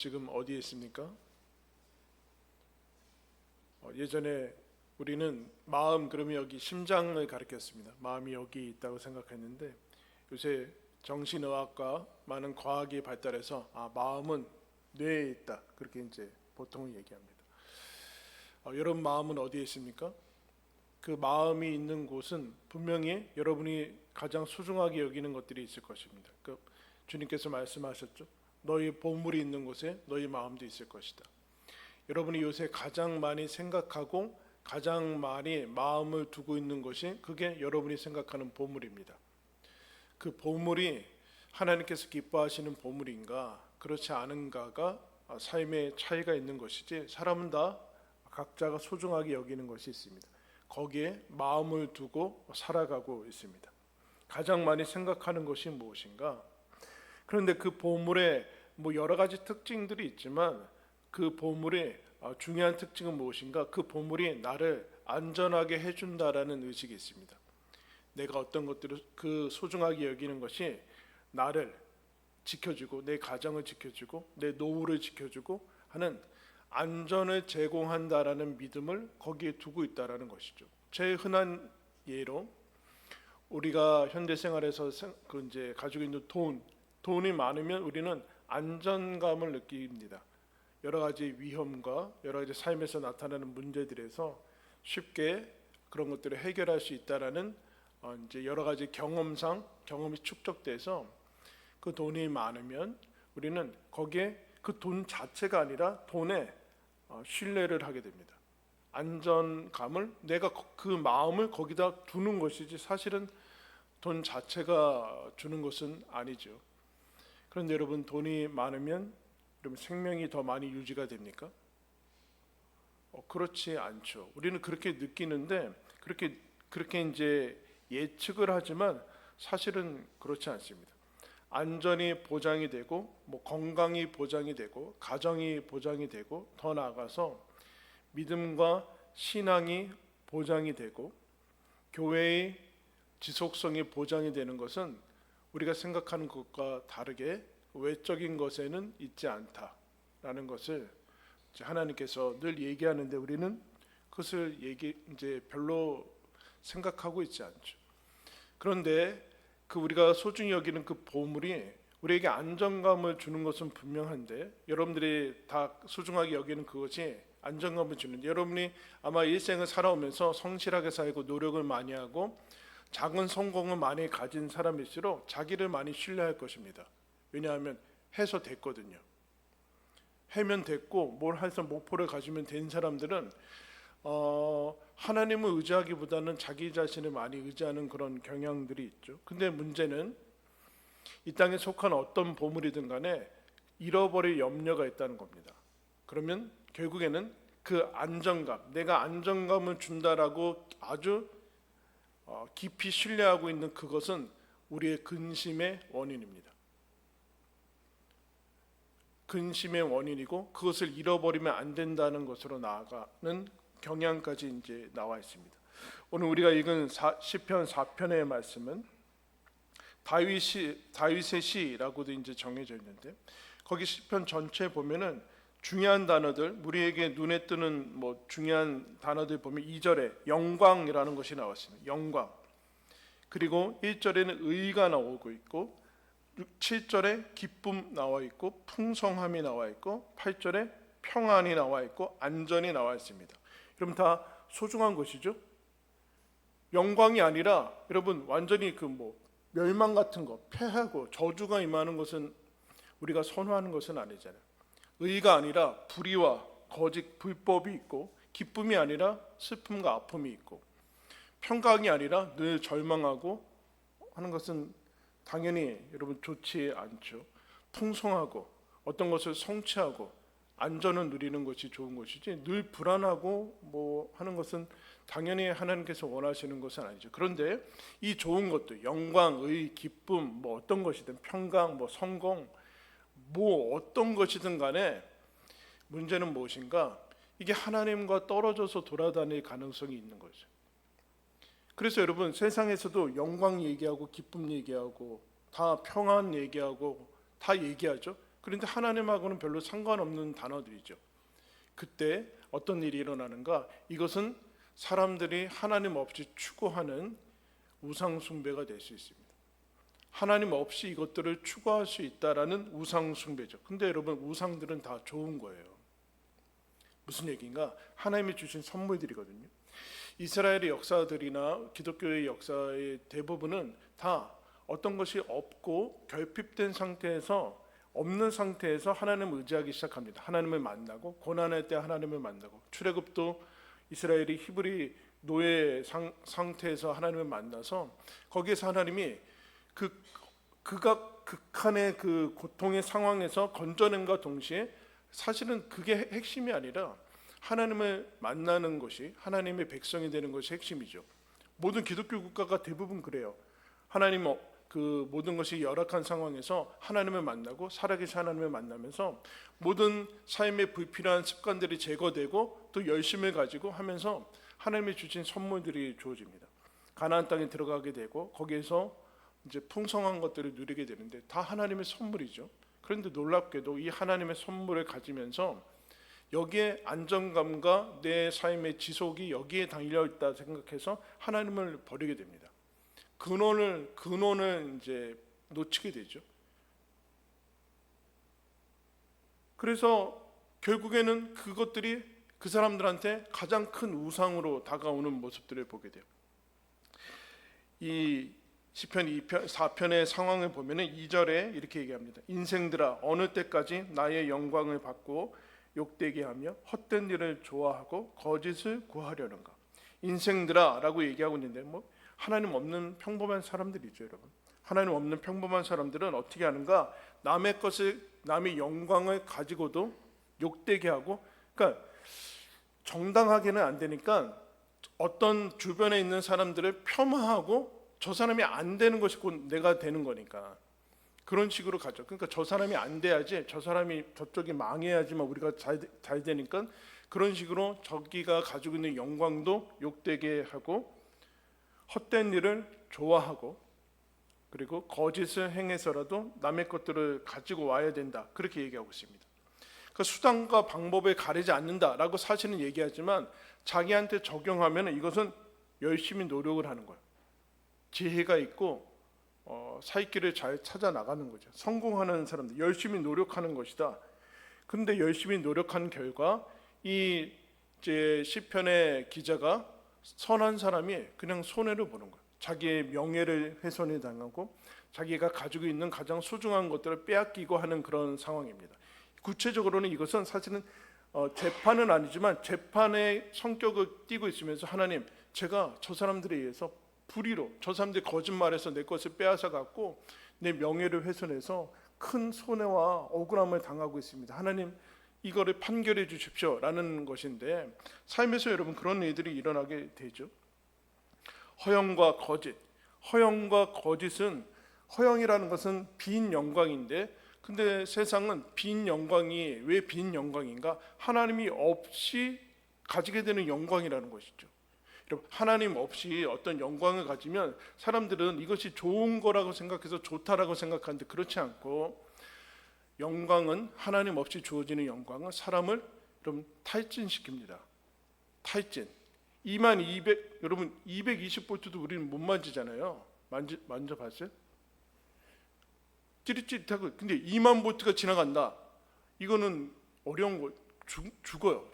지금 어디에 있습니까? 예전에 우리는 마음 그러면 여기 심장을 가리켰습니다. 마음이 여기 있다고 생각했는데 요새 정신의학과 많은 과학이 발달해서 마음은 뇌에 있다 그렇게 이제 보통 얘기합니다. 여러분 마음은 어디에 있습니까? 그 마음이 있는 곳은 분명히 여러분이 가장 소중하게 여기는 것들이 있을 것입니다. 주님께서 말씀하셨죠. 너희 보물이 있는 곳에 너희 마음도 있을 것이다. 여러분이 요새 가장 많이 생각하고 가장 많이 마음을 두고 있는 것이 그게 여러분이 생각하는 보물입니다. 그 보물이 하나님께서 기뻐하시는 보물인가 그렇지 않은가가 삶의 차이가 있는 것이지, 사람은 다 각자가 소중하게 여기는 것이 있습니다. 거기에 마음을 두고 살아가고 있습니다. 가장 많이 생각하는 것이 무엇인가? 그런데 그 보물에 여러 가지 특징들이 있지만 그 보물의 중요한 특징은 무엇인가? 그 보물이 나를 안전하게 해준다라는 의식이 있습니다. 내가 어떤 것들을 그 소중하게 여기는 것이 나를 지켜주고 내 가정을 지켜주고 내 노후를 지켜주고 하는 안전을 제공한다라는 믿음을 거기에 두고 있다라는 것이죠. 제일 흔한 예로 우리가 현대 생활에서 이제 가지고 있는 돈이 많으면 우리는 안전감을 느낍니다. 여러 가지 위험과 여러 가지 삶에서 나타나는 문제들에서 쉽게 그런 것들을 해결할 수 있다라는 이제 여러 가지 경험이 축적돼서 그 돈이 많으면 우리는 거기에 그 돈 자체가 아니라 돈에 신뢰를 하게 됩니다. 안전감을 내가 그 마음을 거기다 두는 것이지 사실은 돈 자체가 주는 것은 아니죠. 그런데 여러분 돈이 많으면 여러분 생명이 더 많이 유지가 됩니까? 그렇지 않죠. 우리는 그렇게 느끼는데 그렇게 이제 예측을 하지만 사실은 그렇지 않습니다. 안전이 보장이 되고 건강이 보장이 되고 가정이 보장이 되고 더 나아가서 믿음과 신앙이 보장이 되고 교회의 지속성이 보장이 되는 것은 우리가 생각하는 것과 다르게 외적인 것에는 있지 않다라는 것을 하나님께서 늘 얘기하는데 우리는 그것을 이제 별로 생각하고 있지 않죠. 그런데 우리가 소중히 여기는 그 보물이 우리에게 안정감을 주는 것은 분명한데, 여러분들이 다 소중하게 여기는 그것이 안정감을 주는데, 여러분이 아마 일생을 살아오면서 성실하게 살고 노력을 많이 하고 작은 성공을 많이 가진 사람일수록 자기를 많이 신뢰할 것입니다. 왜냐하면 해서 됐거든요. 해면 됐고 뭘 해서 목표를 가지면 된 사람들은 하나님을 의지하기보다는 자기 자신을 많이 의지하는 그런 경향들이 있죠. 근데 문제는 이 땅에 속한 어떤 보물이든 간에 잃어버릴 염려가 있다는 겁니다. 그러면 결국에는 그 안정감, 내가 안정감을 준다라고 아주 깊이 신뢰하고 있는 그것은 우리의 근심의 원인입니다. 근심의 원인이고 그것을 잃어버리면 안 된다는 것으로 나아가는 경향까지 이제 나와 있습니다. 오늘 우리가 읽은 시편 4편의 말씀은 다윗의 시라고도 이제 정해져 있는데, 거기 시편 전체에 보면은 중요한 단어들, 우리에게 눈에 뜨는 중요한 단어들 보면 2절에 영광이라는 것이 나왔습니다. 영광. 그리고 1절에는 의가 나오고 있고 7절에 기쁨 나와 있고 풍성함이 나와 있고 8절에 평안이 나와 있고 안전이 나와 있습니다. 여러분 다 소중한 것이죠. 영광이 아니라 여러분 완전히 멸망 같은 거, 패하고 저주가 임하는 것은 우리가 선호하는 것은 아니잖아요. 의가 아니라 불의와 거짓, 불법이 있고, 기쁨이 아니라 슬픔과 아픔이 있고, 평강이 아니라 늘 절망하고 하는 것은 당연히 여러분 좋지 않죠. 풍성하고 어떤 것을 성취하고 안전을 누리는 것이 좋은 것이지, 늘 불안하고 하는 것은 당연히 하나님께서 원하시는 것은 아니죠. 그런데 이 좋은 것들, 영광, 의, 기쁨, 어떤 것이든 평강, 성공, 어떤 것이든 간에 문제는 무엇인가? 이게 하나님과 떨어져서 돌아다닐 가능성이 있는 거죠. 그래서 여러분 세상에서도 영광 얘기하고 기쁨 얘기하고 다 평안 얘기하고 다 얘기하죠. 그런데 하나님하고는 별로 상관없는 단어들이죠. 그때 어떤 일이 일어나는가? 이것은 사람들이 하나님 없이 추구하는 우상 숭배가 될 수 있습니다. 하나님 없이 이것들을 추구할 수 있다라는 우상 숭배죠. 근데 여러분, 우상들은 다 좋은 거예요. 무슨 얘기인가? 하나님이 주신 선물들이거든요. 이스라엘의 역사들이나 기독교의 역사의 대부분은 다 어떤 것이 없고 결핍된 상태에서, 없는 상태에서 하나님을 의지하기 시작합니다. 하나님을 만나고, 고난할 때 하나님을 만나고, 출애굽도 이스라엘이 히브리 노예 상태에서 하나님을 만나서 거기에서 하나님이 그가 극한의 그 고통의 상황에서 건져낸과 동시에 사실은 그게 핵심이 아니라 하나님을 만나는 것이, 하나님의 백성이 되는 것이 핵심이죠. 모든 기독교 국가가 대부분 그래요. 하나님 그 모든 것이 열악한 상황에서 하나님을 만나고, 살아계신 하나님을 만나면서 모든 삶의 불필요한 습관들이 제거되고 또 열심을 가지고 하면서 하나님이 주신 선물들이 주어집니다. 가나안 땅에 들어가게 되고 거기에서 이제 풍성한 것들을 누리게 되는데 다 하나님의 선물이죠. 그런데 놀랍게도 이 하나님의 선물을 가지면서 여기에 안정감과 내 삶의 지속이 여기에 달려 있다 생각해서 하나님을 버리게 됩니다. 근원을 이제 놓치게 되죠. 그래서 결국에는 그것들이 그 사람들한테 가장 큰 우상으로 다가오는 모습들을 보게 돼요. 이 시편 4편의 상황을 보면은 2절에 이렇게 얘기합니다. 인생들아, 어느 때까지 나의 영광을 받고 욕되게 하며 헛된 일을 좋아하고 거짓을 구하려는가? 인생들아 라고 얘기하고 있는데 하나님 없는 평범한 사람들이죠, 여러분. 하나님 없는 평범한 사람들은 어떻게 하는가? 남의 것을, 남의 영광을 가지고도 욕되게 하고, 그러니까 정당하게는 안 되니까 어떤 주변에 있는 사람들을 폄하하고, 저 사람이 안 되는 것이 곧 내가 되는 거니까 그런 식으로 가죠. 그러니까 저 사람이 안 돼야지, 저 사람이 저쪽이 망해야지만 우리가 잘 되니까 그런 식으로 저기가 가지고 있는 영광도 욕되게 하고, 헛된 일을 좋아하고, 그리고 거짓을 행해서라도 남의 것들을 가지고 와야 된다, 그렇게 얘기하고 있습니다. 그 수단과 방법을 가리지 않는다라고 사실은 얘기하지만 자기한테 적용하면 이것은 열심히 노력을 하는 거예요. 지혜가 있고 사이길을 잘 찾아 나가는 거죠. 성공하는 사람들, 열심히 노력하는 것이다. 근데 열심히 노력한 결과 이 이제 시편의 기자가 선한 사람이 그냥 손해를 보는 거예요. 자기의 명예를 훼손해 당하고 자기가 가지고 있는 가장 소중한 것들을 빼앗기고 하는 그런 상황입니다. 구체적으로는 이것은 사실은 재판은 아니지만 재판의 성격을 띠고 있으면서, 하나님, 제가 저 사람들에 의해서 불의로, 저 사람들이 거짓말해서 내 것을 빼앗아 갖고 내 명예를 훼손해서 큰 손해와 억울함을 당하고 있습니다. 하나님, 이거를 판결해 주십시오라는 것인데, 삶에서 여러분 그런 일들이 일어나게 되죠. 허영과 거짓. 허영과 거짓은, 허영이라는 것은 빈 영광인데, 근데 세상은 빈 영광이 왜 빈 영광인가? 하나님이 없이 가지게 되는 영광이라는 것이죠. 하나님 없이 어떤 영광을 가지면 사람들은 이것이 좋은 거라고 생각해서 좋다라고 생각하는데, 그렇지 않고, 영광은, 하나님 없이 주어지는 영광은 사람을 여러분 탈진시킵니다. 탈진. 2200, 여러분 220볼트도 우리는 못 만지잖아요. 만져봤어요? 찌릿찌릿하고, 근데 2만 볼트가 지나간다. 이거는 어려운 거. 죽어요.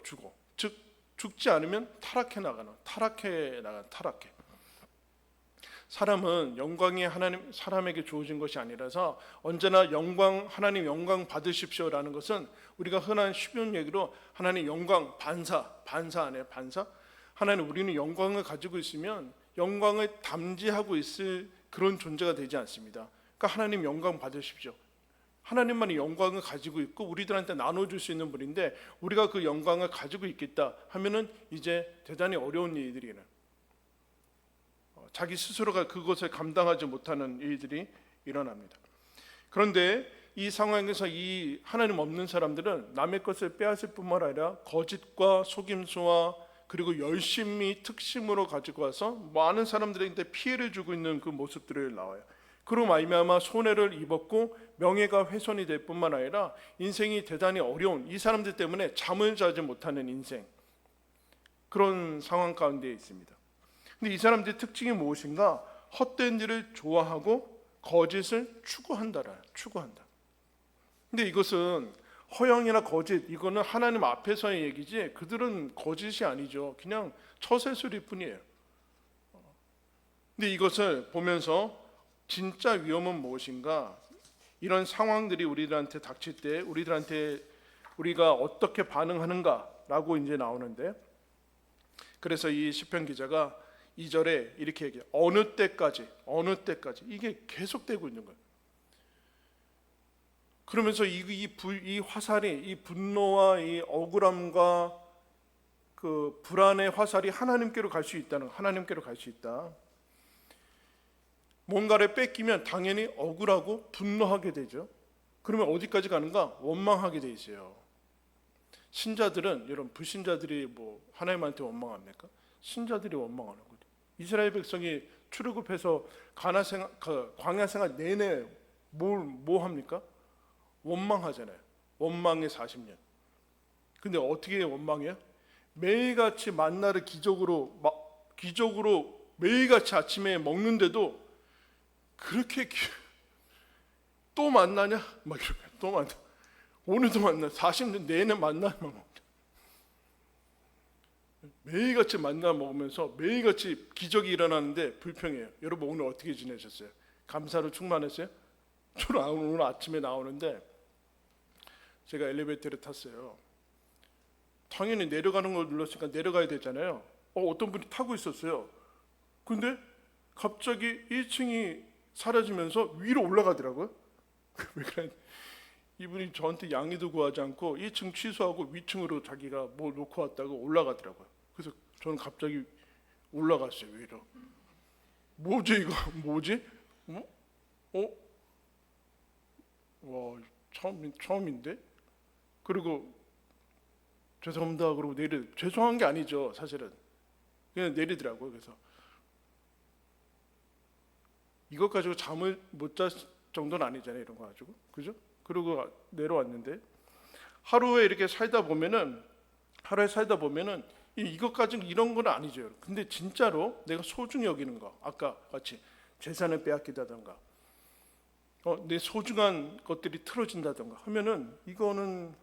즉 죽지 않으면 타락해 나가는, 타락해. 사람은 영광이 하나님, 사람에게 주어진 것이 아니라서 언제나 영광, 하나님 영광 받으십시오라는 것은 우리가 흔한 쉬운 얘기로 하나님 영광, 반사 안에 반사. 하나님, 우리는 영광을 가지고 있으면 영광을 담지하고 있을 그런 존재가 되지 않습니다. 그러니까 하나님 영광 받으십시오. 하나님만이 영광을 가지고 있고 우리들한테 나눠줄 수 있는 분인데, 우리가 그 영광을 가지고 있겠다 하면은 이제 대단히 어려운 일들이 자기 스스로가 그것을 감당하지 못하는 일들이 일어납니다. 그런데 이 상황에서 이 하나님 없는 사람들은 남의 것을 빼앗을 뿐만 아니라 거짓과 속임수와 그리고 열심히 특심으로 가지고 와서 많은 사람들한테 피해를 주고 있는 그 모습들을 나와요. 그로 말미암아 손해를 입었고 명예가 훼손이 될 뿐만 아니라 인생이 대단히 어려운, 이 사람들 때문에 잠을 자지 못하는 인생, 그런 상황 가운데 있습니다. 근데 이 사람들의 특징이 무엇인가? 헛된 일을 좋아하고 거짓을 추구한다. 근데 이것은 허영이나 거짓, 이거는 하나님 앞에서의 얘기지 그들은 거짓이 아니죠. 그냥 처세술일 뿐이에요. 근데 이것을 보면서 진짜 위험은 무엇인가? 이런 상황들이 우리들한테 닥칠 때 우리가 어떻게 반응하는가라고 이제 나오는데, 그래서 이 시편 기자가 2절에 이렇게 얘기해요. 어느 때까지 이게 계속되고 있는 거예요. 그러면서 이 화살이, 이 분노와 이 억울함과 그 불안의 화살이 하나님께로 갈 수 있다. 뭔가를 뺏기면 당연히 억울하고 분노하게 되죠. 그러면 어디까지 가는가? 원망하게 돼 있어요. 신자들은, 여러분, 불신자들이 뭐 하나님한테 원망합니까? 신자들이 원망하는 거죠. 이스라엘 백성이 출애굽해서 광야 생활 내내 뭐 합니까? 원망하잖아요. 원망의 40년. 근데 어떻게 원망해요? 매일같이 만나를 기적으로 매일같이 아침에 먹는데도 그렇게 또 만나냐? 막 이렇게 또 만나. 오늘도 만나. 40년 내내 만나 먹는다. 매일같이 만나 먹으면서 매일같이 기적이 일어나는데 불평해요. 여러분 오늘 어떻게 지내셨어요? 감사로 충만했어요? 저는 오늘 아침에 나오는데 제가 엘리베이터를 탔어요. 당연히 내려가는 걸 눌렀으니까 내려가야 되잖아요. 어떤 분이 타고 있었어요. 근데 갑자기 1층이 사라지면서 위로 올라가더라고요. 왜 그래? 이분이 저한테 양해도 구하지 않고 1층 취소하고 위층으로 자기가 뭐 놓고 왔다고 올라가더라고요. 그래서 저는 갑자기 올라갔어요. 위로. 뭐지 이거? 뭐지? 와, 처음인데? 그리고 죄송합니다. 그러고 죄송한 게 아니죠. 사실은 그냥 내리더라고요. 그래서 이것 가지고 잠을 못 잘 정도는 아니잖아요. 이런 거 가지고, 그죠? 그리고 내려왔는데 하루에 살다 보면은 이것까지 이런 건 아니죠. 근데 진짜로 내가 소중히 여기는 거, 아까 같이 재산을 빼앗기다던가, 내 소중한 것들이 틀어진다던가 하면은 이거는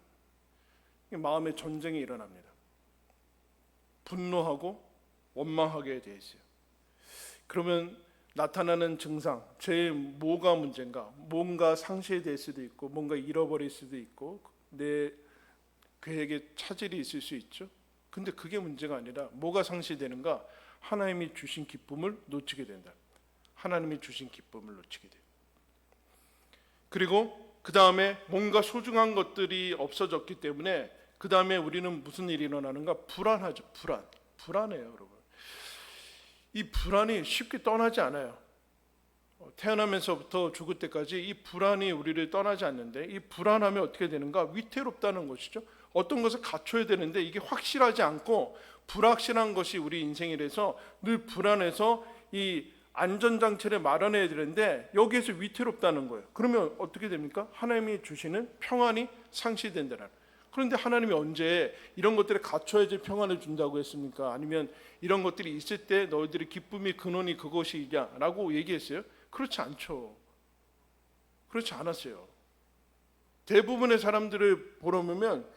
마음의 전쟁이 일어납니다. 분노하고 원망하게 돼 있어요. 그러면 나타나는 증상, 제 뭐가 문제인가? 뭔가 상실될 수도 있고, 뭔가 잃어버릴 수도 있고, 내 계획에 차질이 있을 수 있죠. 근데 그게 문제가 아니라 뭐가 상실되는가? 하나님이 주신 기쁨을 놓치게 된다. 하나님이 주신 기쁨을 놓치게 돼요. 그리고 그 다음에 뭔가 소중한 것들이 없어졌기 때문에 그 다음에 우리는 무슨 일이 일어나는가? 불안하죠. 불안해요, 여러분. 이 불안이 쉽게 떠나지 않아요. 태어나면서부터 죽을 때까지 이 불안이 우리를 떠나지 않는데, 이 불안하면 어떻게 되는가? 위태롭다는 것이죠. 어떤 것을 갖춰야 되는데 이게 확실하지 않고 불확실한 것이 우리 인생이라서 늘 불안해서 이 안전장치를 마련해야 되는데 여기에서 위태롭다는 거예요. 그러면 어떻게 됩니까? 하나님이 주시는 평안이 상실된다는. 그런데 하나님이 언제 이런 것들을 갖춰야지 평안을 준다고 했습니까? 아니면 이런 것들이 있을 때 너희들의 기쁨의 근원이 그것이냐라고 얘기했어요? 그렇지 않죠. 그렇지 않았어요. 대부분의 사람들을 보면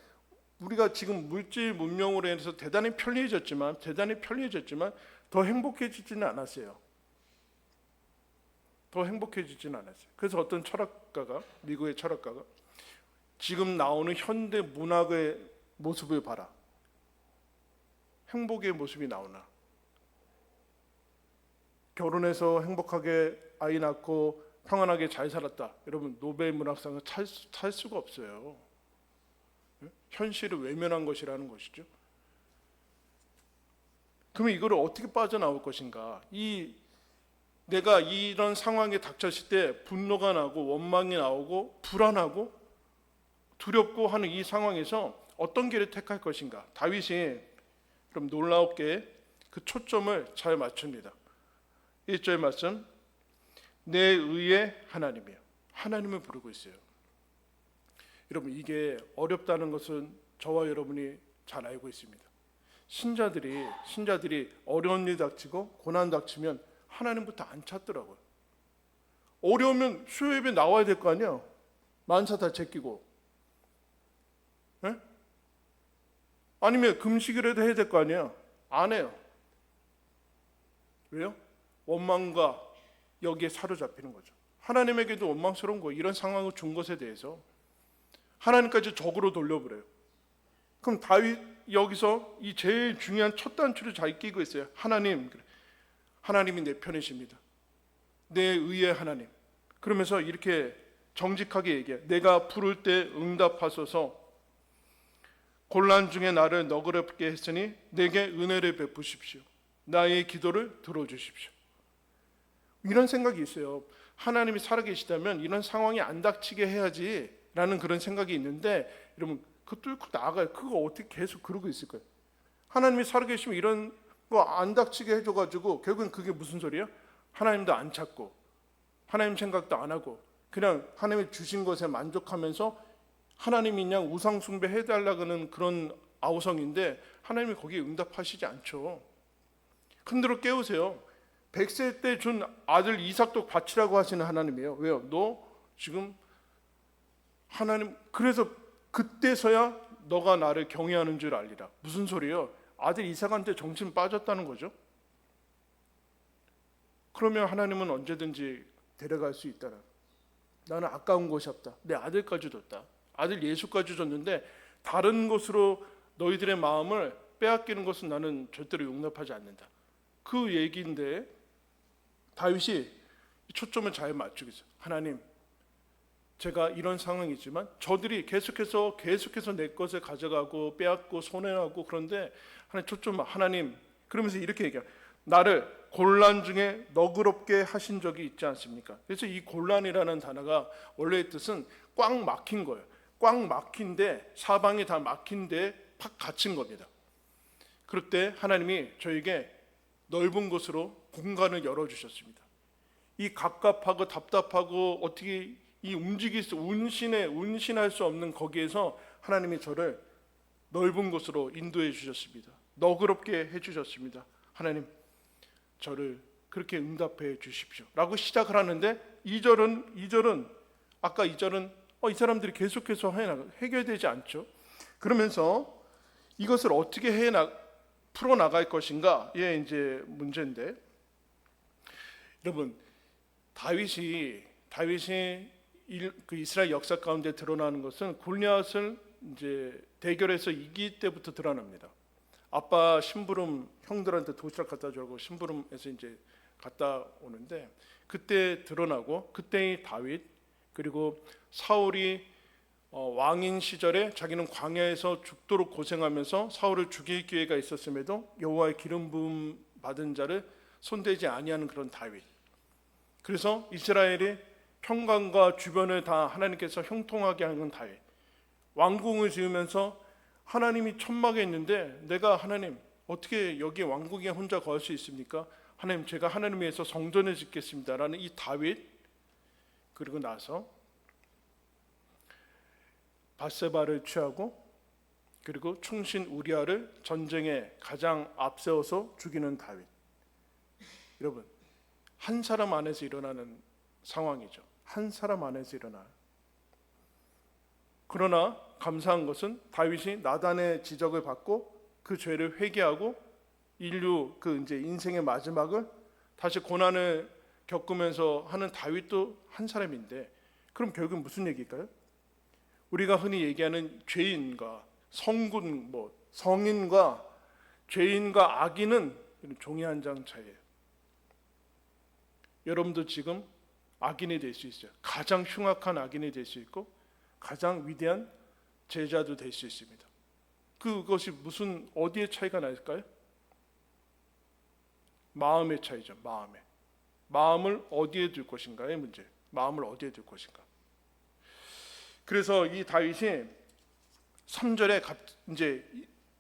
우리가 지금 물질 문명으로 인해서 대단히 편리해졌지만 더 행복해지지는 않았어요. 그래서 어떤 철학가가, 미국의 철학가가 지금 나오는 현대 문학의 모습을 봐라. 행복의 모습이 나오나? 결혼해서 행복하게 아이 낳고 평안하게 잘 살았다. 여러분, 노벨 문학상을 탈 수가 없어요. 현실을 외면한 것이라는 것이죠. 그러면 이거를 어떻게 빠져나올 것인가? 내가 이런 상황에 닥쳤을 때 분노가 나고 원망이 나오고 불안하고 두렵고 하는 이 상황에서 어떤 길을 택할 것인가? 다윗이 그럼 놀랍게 그 초점을 잘 맞춥니다. 1절 말씀, 내 의의 하나님이요. 하나님을 부르고 있어요. 여러분, 이게 어렵다는 것은 저와 여러분이 잘 알고 있습니다. 신자들이 어려운 일 닥치고 고난 닥치면 하나님부터 안 찾더라고요. 어려우면 수요 예배 나와야 될 거 아니야. 만사 다 제끼고, 에? 아니면 금식이라도 해야 될 거 아니야. 안 해요. 왜요? 원망과 여기에 사로잡히는 거죠. 하나님에게도 원망스러운 거, 이런 상황을 준 것에 대해서 하나님까지 적으로 돌려버려요. 그럼 다윗 여기서 이 제일 중요한 첫 단추를 잘 끼고 있어요. 하나님이 내 편이십니다. 내 의의 하나님. 그러면서 이렇게 정직하게 얘기해. 내가 부를 때 응답하소서. 곤란 중에 나를 너그럽게 했으니 내게 은혜를 베푸십시오. 나의 기도를 들어주십시오. 이런 생각이 있어요. 하나님이 살아계시다면 이런 상황이 안 닥치게 해야지 라는 그런 생각이 있는데, 여러분 그 뚫고 나가요. 그거 어떻게 계속 그러고 있을 거예요? 하나님이 살아계시면 이런 거 안 닥치게 해줘가지고 결국은 그게 무슨 소리야? 하나님도 안 찾고 하나님 생각도 안 하고 그냥 하나님이 주신 것에 만족하면서 하나님이 그냥 우상 숭배 해달라는 그런 아우성인데 하나님이 거기에 응답하시지 않죠. 흔들어 깨우세요. 100세 때 준 아들 이삭도 바치라고 하시는 하나님이에요. 왜요? 너 지금 하나님, 그래서 그때서야 너가 나를 경외하는 줄 알리라. 무슨 소리예요? 아들 이삭한테 정신 빠졌다는 거죠. 그러면 하나님은 언제든지 데려갈 수 있다는, 나는 아까운 것이 없다. 내 아들까지 줬다. 아들 예수까지 줬는데 다른 것으로 너희들의 마음을 빼앗기는 것은 나는 절대로 용납하지 않는다. 그 얘기인데 다윗이 초점을 잘 맞추고 있어요. 하나님, 제가 이런 상황이지만 저들이 계속해서 내 것을 가져가고 빼앗고 손해하고, 그런데 하나님 그러면서 이렇게 얘기해요. 나를 곤란 중에 너그럽게 하신 적이 있지 않습니까? 그래서 이 곤란이라는 단어가 원래의 뜻은 꽉 막힌 거예요. 꽉 막힌데, 사방이 다 막힌데 팍 갇힌 겁니다. 그럴 때 하나님이 저에게 넓은 곳으로 공간을 열어주셨습니다. 이 갑갑하고 답답하고 어떻게 이 운신할 수 없는 거기에서 하나님이 저를 넓은 곳으로 인도해 주셨습니다. 너그럽게 해주셨습니다. 하나님, 저를 그렇게 응답해 주십시오 라고 시작을 하는데, 2절은 아까 2절은 이 사람들이 계속해서 해결되지 않죠. 그러면서 이것을 어떻게 풀어나갈 것인가, 예, 이제 문제인데, 여러분 다윗이 그 이스라엘 역사 가운데 드러나는 것은 골리앗을 이제 대결해서 이길 때부터 드러납니다. 아빠 심부름 형들한테 도시락 갖다 주라고 심부름해서 이제 갔다 오는데, 그때 드러나고, 그때의 다윗, 그리고 사울이 왕인 시절에 자기는 광야에서 죽도록 고생하면서 사울을 죽일 기회가 있었음에도 여호와의 기름 부음 받은 자를 손대지 아니하는 그런 다윗. 그래서 이스라엘의 평강과 주변을 다 하나님께서 형통하게 하는 다윗. 왕궁을 지으면서 하나님이 천막에 있는데 내가 하나님 어떻게 여기에 왕궁에 혼자 거할 수 있습니까? 하나님, 제가 하나님 위해서 성전을 짓겠습니다라는 이 다윗. 그리고 나서 밧세바를 취하고, 그리고 충신 우리아를 전쟁에 가장 앞세워서 죽이는 다윗. 여러분, 한 사람 안에서 일어나는 상황이죠. 한 사람 안에서 일어나요. 그러나 감사한 것은 다윗이 나단의 지적을 받고 그 죄를 회개하고 인류 그 이제 인생의 마지막을 다시 고난을 겪으면서 하는 다윗도 한 사람인데, 그럼 결국 무슨 얘기일까요? 우리가 흔히 얘기하는 죄인과 성군, 성인과 죄인과 악인은 종이 한 장 차이예요. 여러분도 지금 악인이 될 수 있어요. 가장 흉악한 악인이 될 수 있고 가장 위대한 제자도 될 수 있습니다. 그것이 어디에 차이가 날까요? 마음의 차이죠. 마음을 어디에 둘 것인가의 문제. 마음을 어디에 둘 것인가. 그래서 이 다윗이 3절에 이제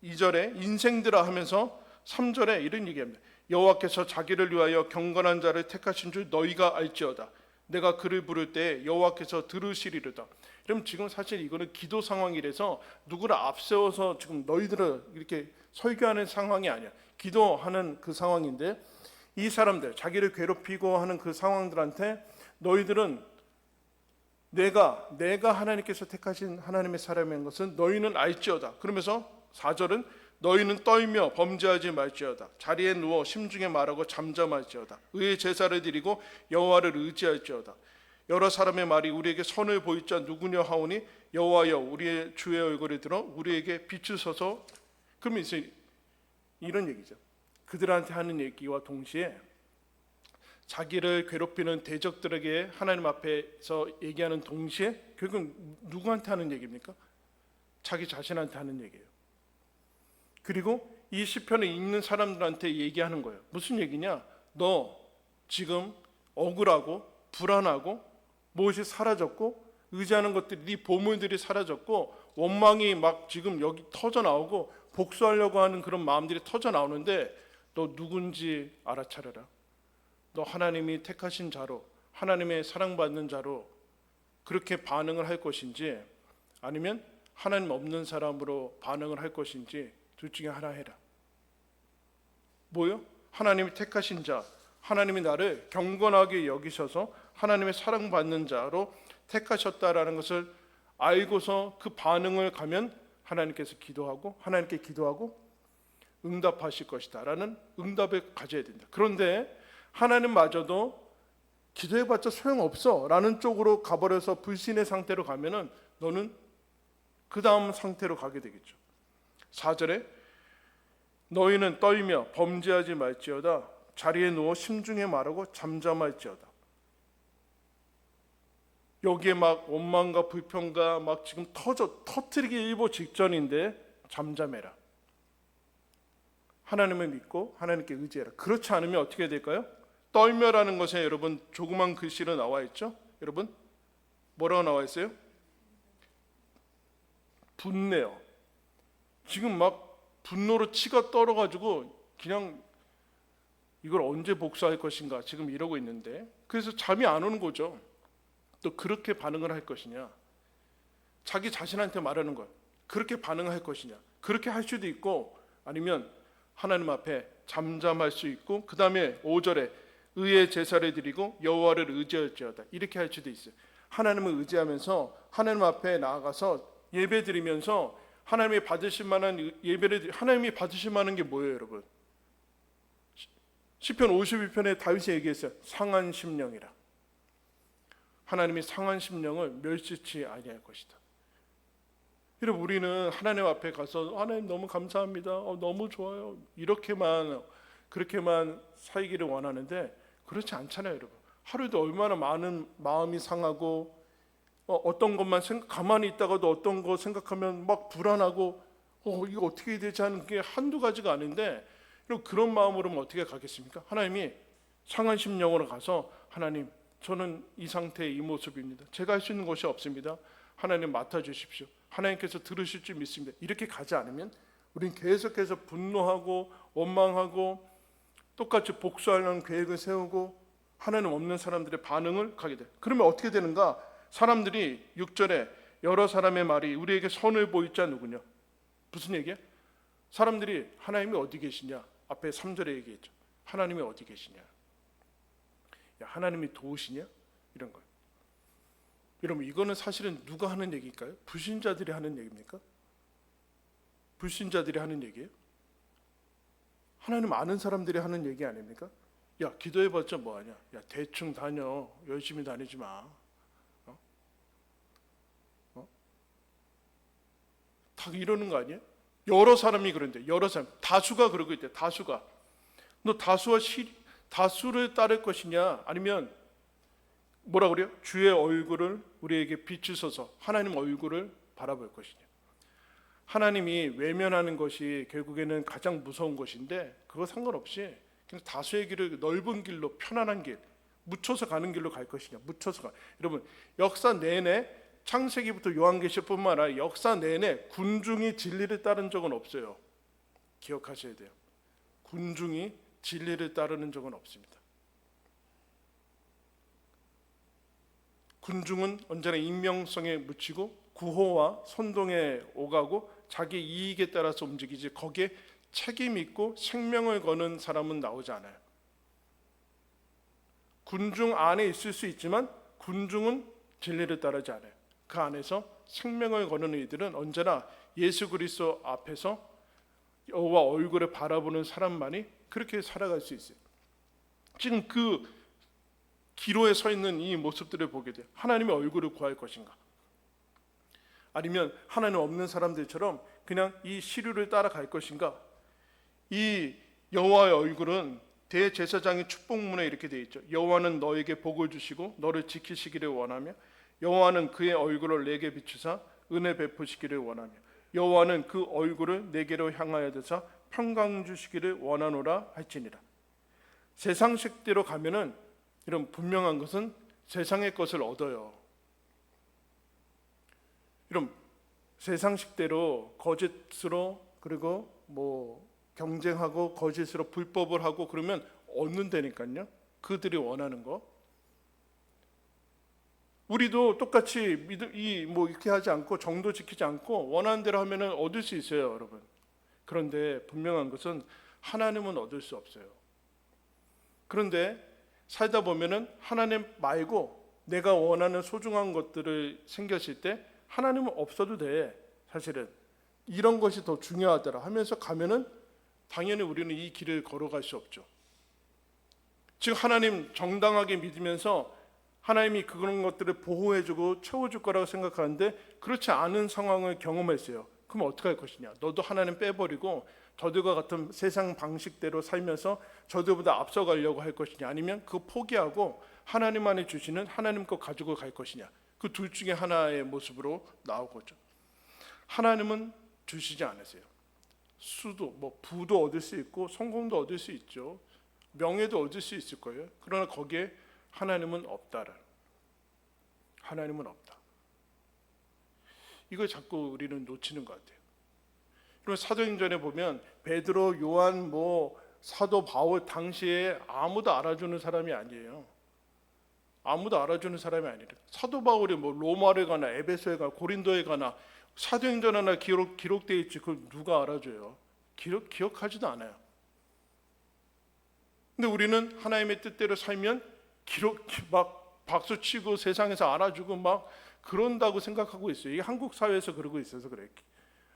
2절에 인생들아 하면서 3절에 이런 얘기합니다. 여호와께서 자기를 위하여 경건한 자를 택하신 줄 너희가 알지어다. 내가 그를 부를 때 여호와께서 들으시리로다. 그럼 지금 사실 이거는 기도 상황이라서 누구를 앞세워서 지금 너희들을 이렇게 설교하는 상황이 아니야. 기도하는 그 상황인데, 이 사람들 자기를 괴롭히고 하는 그 상황들한테 너희들은 내가 하나님께서 택하신 하나님의 사람인 것은 너희는 알지어다. 그러면서 4절은 너희는 떨며 범죄하지 말지어다. 자리에 누워 심중에 말하고 잠잠할지어다. 의의 제사를 드리고 여호와를 의지할지어다. 여러 사람의 말이 우리에게 선을 보일 자 누구냐 하오니 여호와여 우리의 주의 얼굴을 들어 우리에게 비추소서. 그러면 이제 이런 얘기죠. 그들한테 하는 얘기와 동시에 자기를 괴롭히는 대적들에게 하나님 앞에서 얘기하는 동시에 결국 누구한테 하는 얘기입니까? 자기 자신한테 하는 얘기예요. 그리고 이 시편을 읽는 사람들한테 얘기하는 거예요. 무슨 얘기냐? 너 지금 억울하고 불안하고 무엇이 사라졌고 의지하는 것들이, 네 보물들이 사라졌고 원망이 막 지금 여기 터져 나오고 복수하려고 하는 그런 마음들이 터져 나오는데 너 누군지 알아차려라. 너 하나님이 택하신 자로, 하나님의 사랑받는 자로 그렇게 반응을 할 것인지, 아니면 하나님 없는 사람으로 반응을 할 것인지 둘 중에 하나 해라. 뭐요? 하나님이 택하신 자, 하나님이 나를 경건하게 여기셔서 하나님의 사랑받는 자로 택하셨다라는 것을 알고서 그 반응을 가면 하나님께 기도하고 응답하실 것이다 라는 응답을 가져야 된다. 그런데 하나님마저도 기도해봤자 소용없어 라는 쪽으로 가버려서 불신의 상태로 가면은 너는 그 다음 상태로 가게 되겠죠. 4절에 너희는 떨며 범죄하지 말지어다. 자리에 누워 심중에 말하고 잠잠할지어다. 여기에 막 원망과 불평과 막 지금 터뜨리기 일보 직전인데 잠잠해라. 하나님을 믿고 하나님께 의지해라. 그렇지 않으면 어떻게 될까요? 떨며라는 것에 여러분 조그만 글씨로 나와 있죠? 여러분 뭐라고 나와 있어요? 분내요. 지금 막 분노로 치가 떨어가지고 그냥 이걸 언제 복수할 것인가 지금 이러고 있는데, 그래서 잠이 안 오는 거죠. 또 그렇게 반응을 할 것이냐, 자기 자신한테 말하는 거야. 그렇게 반응할 것이냐, 그렇게 할 수도 있고 아니면 하나님 앞에 잠잠할 수 있고, 그 다음에 5절에 의의 제사를 드리고 여호와를 의지할지어다 이렇게 할 수도 있어요. 하나님을 의지하면서 하나님 앞에 나아가서 예배 드리면서 하나님이 받으실 만한 예배를, 하나님이 받으실 만한 게 뭐예요 여러분? 시편 52편에 다윗이 얘기했어요. 상한 심령이라. 하나님이 상한 심령을 멸시치 아니할 것이다. 여러분 우리는 하나님 앞에 가서 하나님 너무 감사합니다, 너무 좋아요 그렇게만 살기를 원하는데 그렇지 않잖아요 여러분. 하루에도 얼마나 많은 마음이 상하고 어떤 것만 가만히 있다가도 어떤 거 생각하면 막 불안하고 이거 어떻게 해야 되지 하는 게 한두 가지가 아닌데, 그런 마음으로는 어떻게 가겠습니까? 하나님이 상한 심령으로 가서 하나님 저는 이 상태의 이 모습입니다. 제가 할 수 있는 것이 없습니다. 하나님 맡아주십시오. 하나님께서 들으실 줄 믿습니다. 이렇게 가지 않으면 우리는 계속해서 분노하고 원망하고 똑같이 복수하려는 계획을 세우고 하나님 없는 사람들의 반응을 가게 돼. 그러면 어떻게 되는가? 사람들이 6절에 여러 사람의 말이 우리에게 선을 보일 자 누구냐? 무슨 얘기야? 사람들이 하나님이 어디 계시냐? 앞에 3절에 얘기했죠. 하나님이 어디 계시냐? 야, 하나님이 도우시냐? 이런 거예요. 여러분 이거는 사실은 누가 하는 얘기일까요? 불신자들이 하는 얘기입니까? 불신자들이 하는 얘기예요? 하나님 아는 사람들이 하는 얘기 아닙니까? 야 기도해봤자 뭐하냐? 야 대충 다녀, 열심히 다니지 마. 다 이러는 거 아니에요? 여러 사람이 그런데, 여러 사람, 다수가 그러고 있대. 다수가. 너 다수를 따를 것이냐, 아니면 뭐라 그래요? 주의 얼굴을 우리에게 비추소서, 하나님 얼굴을 바라볼 것이냐. 하나님이 외면하는 것이 결국에는 가장 무서운 것인데, 그거 상관없이 그냥 다수의 길을 넓은 길로, 편안한 길, 묻혀서 가는 길로 갈 것이냐. 묻혀서 가. 여러분 역사 내내, 창세기부터 요한계시뿐만 아니라 역사 내내 군중이 진리를 따른 적은 없어요. 기억하셔야 돼요. 군중이 진리를 따르는 적은 없습니다. 군중은 언제나 익명성에 묻히고 구호와 선동에 오가고 자기 이익에 따라서 움직이지 거기에 책임 있고 생명을 거는 사람은 나오지 않아요. 군중 안에 있을 수 있지만 군중은 진리를 따르지 않아요. 그 안에서 생명을 거는 이들은 언제나 예수 그리스도 앞에서 여호와 얼굴을 바라보는 사람만이 그렇게 살아갈 수 있어요. 지금 그 기로에 서 있는 이 모습들을 보게 돼요. 하나님의 얼굴을 구할 것인가? 아니면 하나님 없는 사람들처럼 그냥 이 시류를 따라갈 것인가? 이 여호와의 얼굴은 대제사장의 축복문에 이렇게 되어 있죠. 여호와는 너에게 복을 주시고 너를 지키시기를 원하며 여호와는 그의 얼굴을 내게 비추사 은혜 베푸시기를 원하며 여호와는 그 얼굴을 내게로 향하여 드사 평강 주시기를 원하노라 할지니라. 세상식대로 가면은 이런 분명한 것은 세상의 것을 얻어요. 이런 세상식대로 거짓으로 그리고 경쟁하고 거짓으로 불법을 하고 그러면 얻는다니까요. 그들이 원하는 거. 우리도 똑같이 이렇게 하지 않고 정도 지키지 않고 원하는 대로 하면은 얻을 수 있어요, 여러분. 그런데 분명한 것은 하나님은 얻을 수 없어요. 그런데 살다 보면은 하나님 말고 내가 원하는 소중한 것들을 생겼을 때 하나님은 없어도 돼. 사실은 이런 것이 더 중요하더라 하면서 가면은 당연히 우리는 이 길을 걸어갈 수 없죠. 즉 하나님 정당하게 믿으면서 하나님이 그런 것들을 보호해주고 채워줄 거라고 생각하는데 그렇지 않은 상황을 경험했어요. 그럼 어떻게 할 것이냐? 너도 하나님 빼버리고 저들과 같은 세상 방식대로 살면서 저들보다 앞서가려고 할 것이냐? 아니면 그거 포기하고 하나님 안에 주시는 하나님 것 가지고 갈 것이냐? 그 둘 중에 하나의 모습으로 나오고죠. 하나님은 주시지 않으세요. 수도 부도 얻을 수 있고 성공도 얻을 수 있죠. 명예도 얻을 수 있을 거예요. 그러나 거기에 하나님은 없다라. 하나님은 없다. 이걸 자꾸 우리는 놓치는 것 같아요. 그리고 사도행전에 보면 베드로, 요한, 사도 바울 당시에 아무도 알아주는 사람이 아니에요. 아무도 알아주는 사람이 아니에요. 사도 바울이 로마를 가나 에베소에 가나 고린도에 가나 사도행전 하나 기록되어 있지 그걸 누가 알아줘요? 기억하지도 않아요. 근데 우리는 하나님의 뜻대로 살면 박수치고 세상에서 알아주고 그런다고 생각하고 있어요. 이게 한국 사회에서 그러고 있어서 그래요.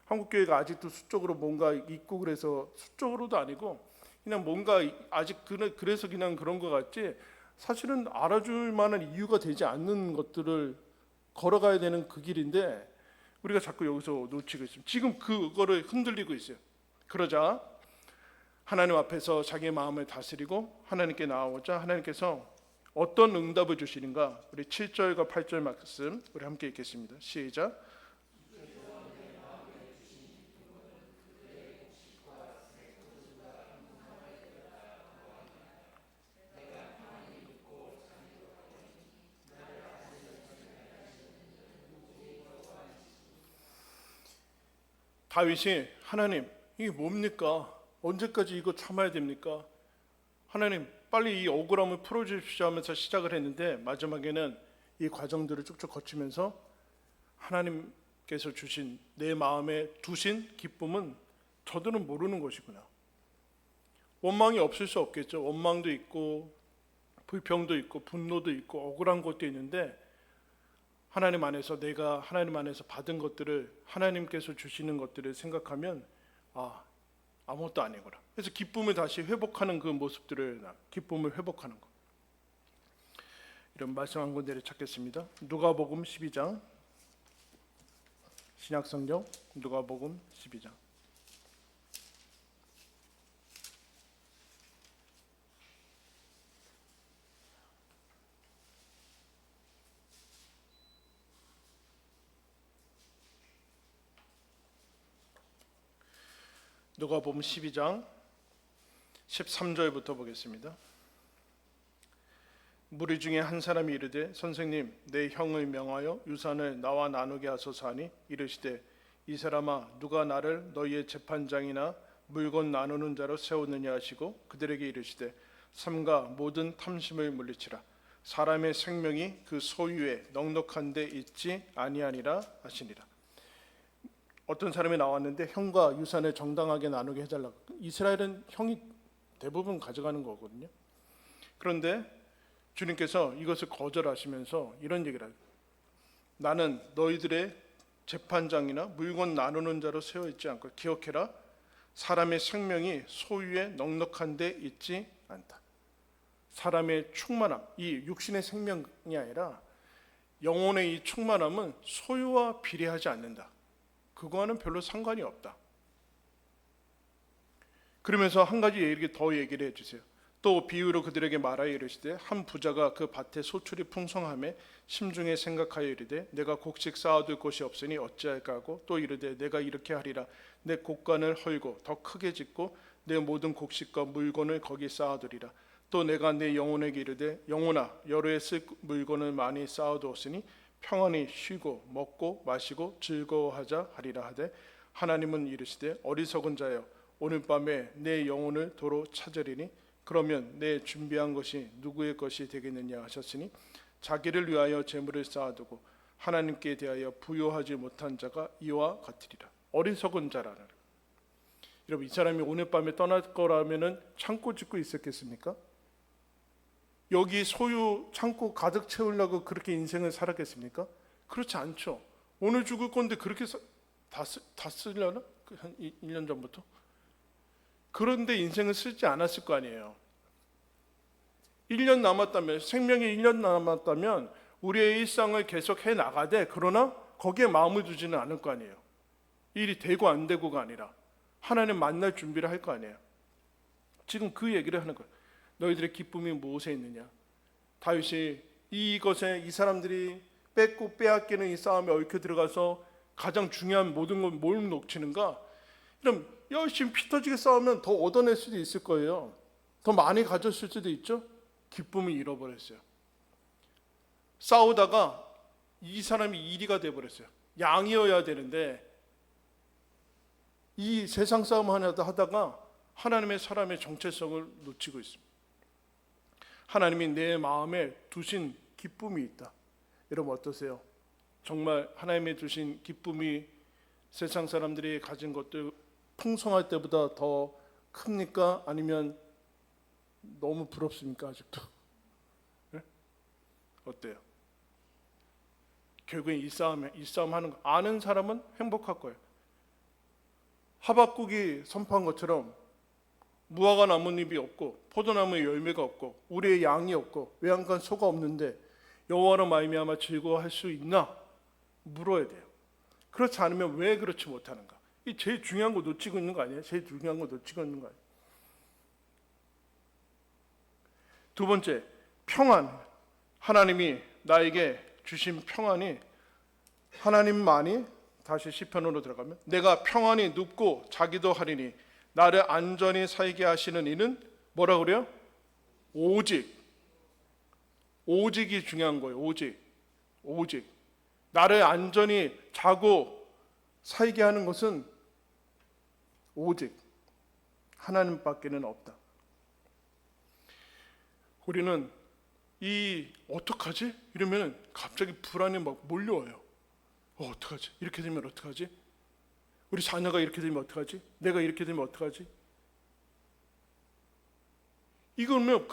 한국 교회가 아직도 수적으로 뭔가 있고 그래서 수적으로도 아니고 그냥 뭔가 아직 그래서 그냥 그런 것 같지 사실은 알아줄 만한 이유가 되지 않는 것들을 걸어가야 되는 그 길인데 우리가 자꾸 여기서 놓치고 있습니다. 지금 그거를 흔들리고 있어요. 그러자 하나님 앞에서 자기의 마음을 다스리고 하나님께 나아오자 하나님께서 어떤 응답을 주시는가? 우리 7절과 8절 말씀 우리 함께 읽겠습니다. 시작. 다윗이 하나님 이게 뭡니까? 언제까지 이거 참아야 됩니까? 하나님 빨리 이 억울함을 풀어주십시오 하면서 시작을 했는데 마지막에는 이 과정들을 쭉쭉 거치면서 하나님께서 주신 내 마음에 두신 기쁨은 저들은 모르는 것이구나. 원망이 없을 수 없겠죠. 원망도 있고 불평도 있고 분노도 있고 억울한 것도 있는데 하나님 안에서 내가 하나님 안에서 받은 것들을 하나님께서 주시는 것들을 생각하면 아무것도 아니구나. 그래서 기쁨을 다시 회복하는 그 모습들을 기쁨을 회복하는 것. 이런 말씀 한 군데를 찾겠습니다. 누가복음 12장 신약성경 누가복음 12장 누가복음 12장 13절부터 보겠습니다. 무리 중에 한 사람이 이르되 선생님 내 형을 명하여 유산을 나와 나누게 하소서 하니 이르시되 이 사람아 누가 나를 너희의 재판장이나 물건 나누는 자로 세우느냐 하시고 그들에게 이르시되 삼가 모든 탐심을 물리치라. 사람의 생명이 그 소유에 넉넉한 데 있지 아니하니라 하시니라. 어떤 사람이 나왔는데 형과 유산을 정당하게 나누게 해달라고. 이스라엘은 형이 대부분 가져가는 거거든요. 그런데 주님께서 이것을 거절하시면서 이런 얘기를 하죠. 나는 너희들의 재판장이나 물건 나누는 자로 세워있지 않고 기억해라. 사람의 생명이 소유에 넉넉한 데 있지 않다. 사람의 충만함, 이 육신의 생명이 아니라 영혼의 이 충만함은 소유와 비례하지 않는다. 그거와는 별로 상관이 없다. 그러면서 한 가지 더 얘기를 해주세요. 또 비유로 그들에게 말하여 이르시되 한 부자가 그 밭에 소출이 풍성함에 심중에 생각하여 이르되 내가 곡식 쌓아둘 곳이 없으니 어찌할까 하고 또 이르되 내가 이렇게 하리라. 내 곡간을 헐고 더 크게 짓고 내 모든 곡식과 물건을 거기 쌓아두리라. 또 내가 내 영혼에게 이르되 영혼아 여러에 쓸 물건을 많이 쌓아두었으니 평안히 쉬고 먹고 마시고 즐거워하자 하리라 하되 하나님은 이르시되 어리석은 자여 오늘 밤에 내 영혼을 도로 찾으리니 그러면 내 준비한 것이 누구의 것이 되겠느냐 하셨으니 자기를 위하여 재물을 쌓아두고 하나님께 대하여 부요하지 못한 자가 이와 같으리라. 어리석은 자라는. 여러분 이 사람이 오늘 밤에 떠날 거라면은 창고 짓고 있었겠습니까? 여기 소유 창고 가득 채우려고 그렇게 인생을 살았겠습니까? 그렇지 않죠. 오늘 죽을 건데 그렇게 다 쓰려나? 한 1년 전부터? 그런데 인생을 쓰지 않았을 거 아니에요. 1년 남았다면, 생명이 1년 남았다면 우리의 일상을 계속 해나가되 그러나 거기에 마음을 두지는 않을 거 아니에요. 일이 되고 안 되고가 아니라 하나님 만날 준비를 할 거 아니에요. 지금 그 얘기를 하는 거예요. 너희들의 기쁨이 무엇에 있느냐? 다윗이 이것에 이 사람들이 뺏고 빼앗기는 이 싸움에 얽혀 들어가서 가장 중요한 모든 걸 뭘 놓치는가? 그럼 열심히 피 터지게 싸우면 더 얻어낼 수도 있을 거예요. 더 많이 가졌을 수도 있죠. 기쁨을 잃어버렸어요. 싸우다가 이 사람이 이리가 돼버렸어요. 양이어야 되는데 이 세상 싸움 하다가 하나님의 사람의 정체성을 놓치고 있습니다. 하나님이 내 마음에 두신 기쁨이 있다. 여러분 어떠세요? 정말 하나님이 두신 기쁨이 세상 사람들이 가진 것들 풍성할 때보다 더 큽니까? 아니면 너무 부럽습니까? 아직도? 네? 어때요? 결국엔 이 싸움 하는 거 아는 사람은 행복할 거예요. 하박국이 선포한 것처럼 무화과 나뭇잎이 없고 포도나무에 열매가 없고 우리의 양이 없고 외양간 소가 없는데 여호와로 말미암아 즐거워할 수 있나? 물어야 돼요. 그렇지 않으면 왜 그렇지 못하는가? 이 제일 중요한 거 놓치고 있는 거 아니에요? 제일 중요한 거 놓치고 있는 거 아니에요? 두 번째, 평안. 하나님이 나에게 주신 평안이 하나님만이 다시 시편으로 들어가면 내가 평안히 눕고 자기도 하리니 나를 안전히 살게 하시는 이는 뭐라 그래요? 오직이 중요한 거예요. 오직 나를 안전히 자고 살게 하는 것은 오직 하나님밖에는 없다. 우리는 어떡하지? 이러면 갑자기 불안이 막 몰려와요. 어떡하지? 이렇게 되면 어떡하지? 우리 자녀가 이렇게 되면 어떡하지? 내가 이렇게 되면 어떡하지? 이거면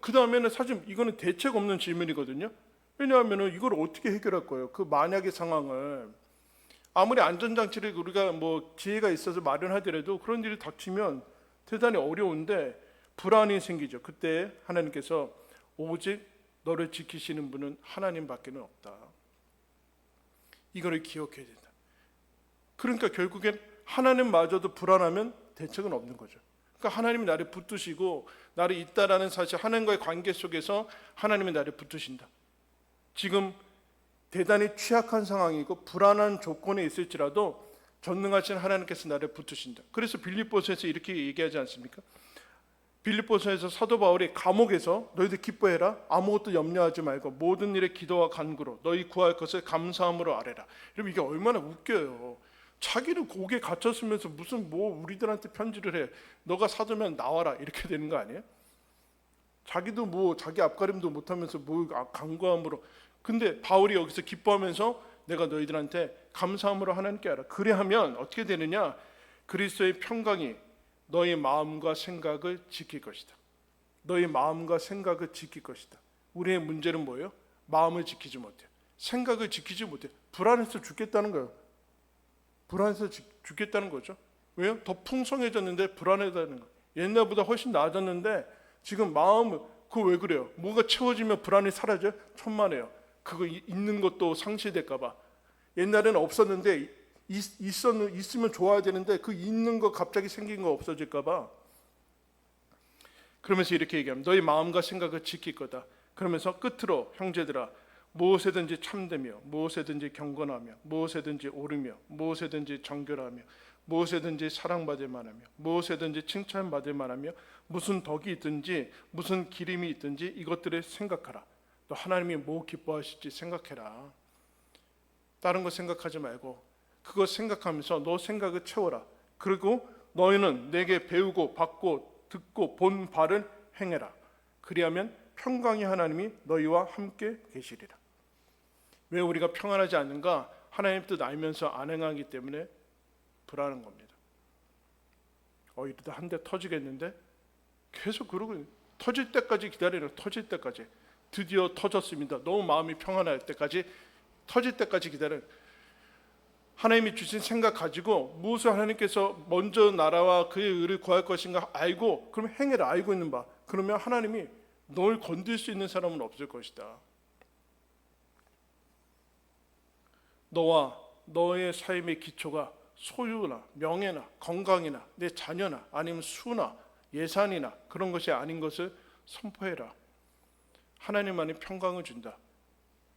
그 다음에는 사실 이거는 대책 없는 질문이거든요. 왜냐하면 이걸 어떻게 해결할 거예요? 그 만약의 상황을 아무리 안전장치를 우리가 뭐 지혜가 있어서 마련하더라도 그런 일이 닥치면 대단히 어려운데 불안이 생기죠. 그때 하나님께서 오직 너를 지키시는 분은 하나님밖에는 없다. 이거를 기억해야 된다. 그러니까 결국엔 하나님마저도 불안하면 대책은 없는 거죠. 그러니까 하나님이 나를 붙드시고 나를 있다라는 사실, 하나님과의 관계 속에서 하나님이 나를 붙드신다. 지금 대단히 취약한 상황이고 불안한 조건에 있을지라도 전능하신 하나님께서 나를 붙드신다. 그래서 빌립보서에서 이렇게 얘기하지 않습니까? 빌립보서에서 사도 바울이 감옥에서 너희들 기뻐해라, 아무것도 염려하지 말고 모든 일에 기도와 간구로 너희 구할 것을 감사함으로 아뢰라. 여러분 이게 얼마나 웃겨요. 자기는 고기에 갇혔으면서 무슨 우리들한테 편지를 해. 너가 사도면 나와라 이렇게 되는 거 아니에요? 자기도 뭐 자기 앞가림도 못하면서 뭐 간구함으로. 근데 바울이 여기서 기뻐하면서 내가 너희들한테 감사함으로 하나님께 알아. 그래 하면 어떻게 되느냐? 그리스도의 평강이 너의 마음과 생각을 지킬 것이다. 너의 마음과 생각을 지킬 것이다. 우리의 문제는 뭐예요? 마음을 지키지 못해요. 생각을 지키지 못해요. 불안해서 죽겠다는 거예요. 불안해서 죽겠다는 거죠. 왜요? 더 풍성해졌는데 불안해다는 거예요. 옛날보다 훨씬 나아졌는데 지금 마음은 그거 왜 그래요? 뭐가 채워지면 불안이 사라져요? 천만에요. 그거 있는 것도 상실될까 봐. 옛날에는 없었는데 있으면 좋아야 되는데 그 있는 거 갑자기 생긴 거 없어질까 봐. 그러면서 이렇게 얘기합니다. 너희 마음과 생각을 지킬 거다. 그러면서 끝으로 형제들아 무엇에든지 참되며 무엇에든지 경건하며 무엇에든지 옳으며 무엇에든지 정결하며 무엇에든지 사랑받을 만하며 무엇에든지 칭찬받을 만하며 무슨 덕이 있든지 무슨 기림이 있든지 이것들을 생각하라. 너 하나님이 뭐 기뻐하실지 생각해라. 다른 거 생각하지 말고 그거 생각하면서 너 생각을 채워라. 그리고 너희는 내게 배우고 받고 듣고 본 바를 행해라. 그리하면 평강의 하나님이 너희와 함께 계시리라. 왜 우리가 평안하지 않는가? 하나님 뜻 알면서 안 행하기 때문에 불안한 겁니다. 이러다 한 대 터지겠는데 계속 그러고 터질 때까지 기다리라. 터질 때까지. 드디어 터졌습니다. 너무 마음이 평안할 때까지, 터질 때까지 기다려. 하나님이 주신 생각 가지고 무엇을 하나님께서 먼저 나라와 그의 의를 구할 것인가 알고 그럼 행해라. 알고 있는 바. 그러면 하나님이 널 건들 수 있는 사람은 없을 것이다. 너와 너의 삶의 기초가 소유나 명예나 건강이나 내 자녀나 아니면 수나 예산이나 그런 것이 아닌 것을 선포해라. 하나님만이 평강을 준다.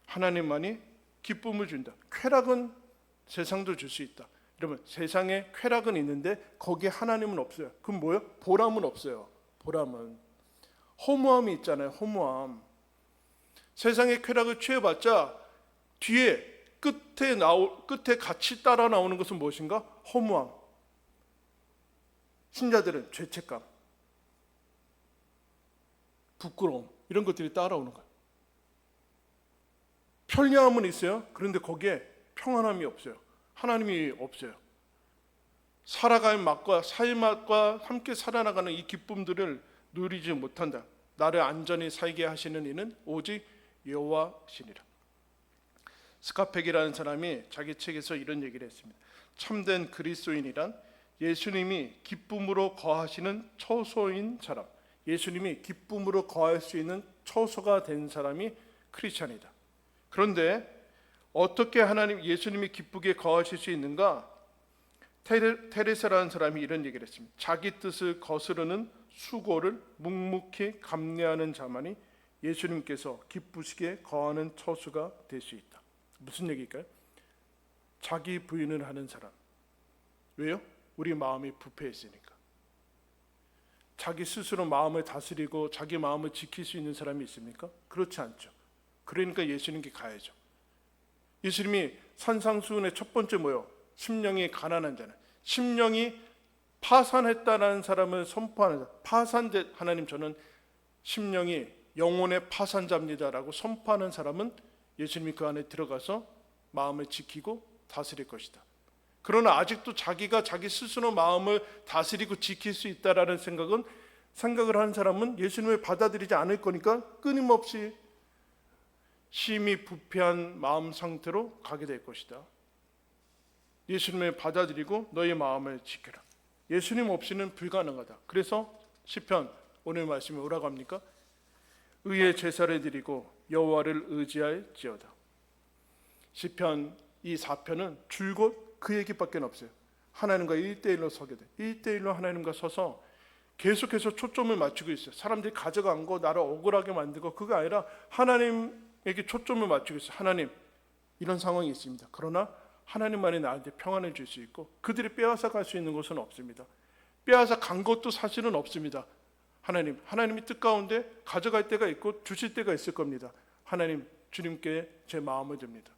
하나님만이 기쁨을 준다. 쾌락은 세상도 줄 수 있다. 여러분 세상에 쾌락은 있는데 거기에 하나님은 없어요. 그럼 뭐예요? 보람은 없어요. 보람은 허무함이 있잖아요. 허무함. 세상의 쾌락을 취해봤자 뒤에 끝에 같이 따라 나오는 것은 무엇인가? 허무함. 신자들은 죄책감, 부끄러움 이런 것들이 따라오는 거예요. 편리함은 있어요. 그런데 거기에 평안함이 없어요. 하나님이 없어요. 살아갈 맛과 삶과 함께 살아나가는 이 기쁨들을 누리지 못한다. 나를 안전히 살게 하시는 이는 오직 여호와시니라. 스카펙이라는 사람이 자기 책에서 이런 얘기를 했습니다. 참된 그리스도인이란 예수님이 기쁨으로 거하시는 처소인 사람, 예수님이 기쁨으로 거할 수 있는 처소가 된 사람이 크리스찬이다. 그런데 어떻게 예수님이 기쁘게 거하실 수 있는가? 테레사라는 사람이 이런 얘기를 했습니다. 자기 뜻을 거스르는 수고를 묵묵히 감내하는 자만이 예수님께서 기쁘시게 거하는 처소가 될 수 있다. 무슨 얘기일까요? 자기 부인을 하는 사람. 왜요? 우리 마음이 부패했으니까. 자기 스스로 마음을 다스리고 자기 마음을 지킬 수 있는 사람이 있습니까? 그렇지 않죠. 그러니까 예수님께 가야죠. 예수님이 산상수훈의 첫 번째 뭐예요? 심령이 가난한 자는, 심령이 파산했다라는 사람을 선포하는 자. 파산된 하나님, 저는 심령이 영혼의 파산자입니다라고 선포하는 사람은 예수님이 그 안에 들어가서 마음을 지키고 다스릴 것이다. 그러나 아직도 자기가 자기 스스로 마음을 다스리고 지킬 수 있다라는 생각을 하는 사람은 예수님을 받아들이지 않을 거니까 끊임없이 심히 부패한 마음 상태로 가게 될 것이다. 예수님을 받아들이고 너의 마음을 지켜라. 예수님 없이는 불가능하다. 그래서 시편 오늘 말씀에 오라고 합니까? 의의 제사를 드리고 여호와를 의지할지어다. 시편 이 4편은 줄곧 그 얘기밖에 없어요. 하나님과 1대1로 서게 돼. 1대1로 하나님과 서서 계속해서 초점을 맞추고 있어요. 사람들이 가져간 거 나를 억울하게 만들고 그게 아니라 하나님에게 초점을 맞추고 있어요. 하나님, 이런 상황이 있습니다. 그러나 하나님만이 나한테 평안을 줄 수 있고 그들이 빼앗아 갈 수 있는 것은 없습니다. 빼앗아 간 것도 사실은 없습니다. 하나님이 뜻 가운데 가져갈 때가 있고 주실 때가 있을 겁니다. 하나님, 주님께 제 마음을 듭니다.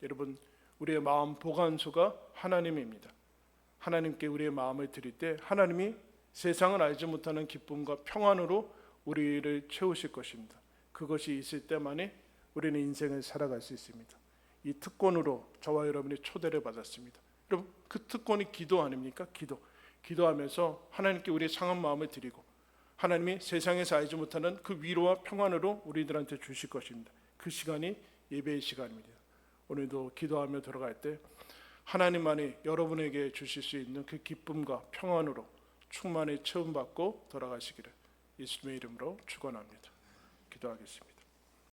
여러분, 우리의 마음 보관소가 하나님입니다. 하나님께 우리의 마음을 드릴 때 하나님이 세상을 알지 못하는 기쁨과 평안으로 우리를 채우실 것입니다. 그것이 있을 때만이 우리는 인생을 살아갈 수 있습니다. 이 특권으로 저와 여러분이 초대를 받았습니다. 여러분, 그 특권이 기도 아닙니까? 기도하면서 하나님께 우리의 상한 마음을 드리고 하나님이 세상에서 알지 못하는 그 위로와 평안으로 우리들한테 주실 것입니다. 그 시간이 예배의 시간입니다. 오늘도 기도하며 들어갈 때 하나님만이 여러분에게 주실 수 있는 그 기쁨과 평안으로 충만히 체험받고 돌아가시기를 예수님의 이름으로 축원합니다. 기도하겠습니다.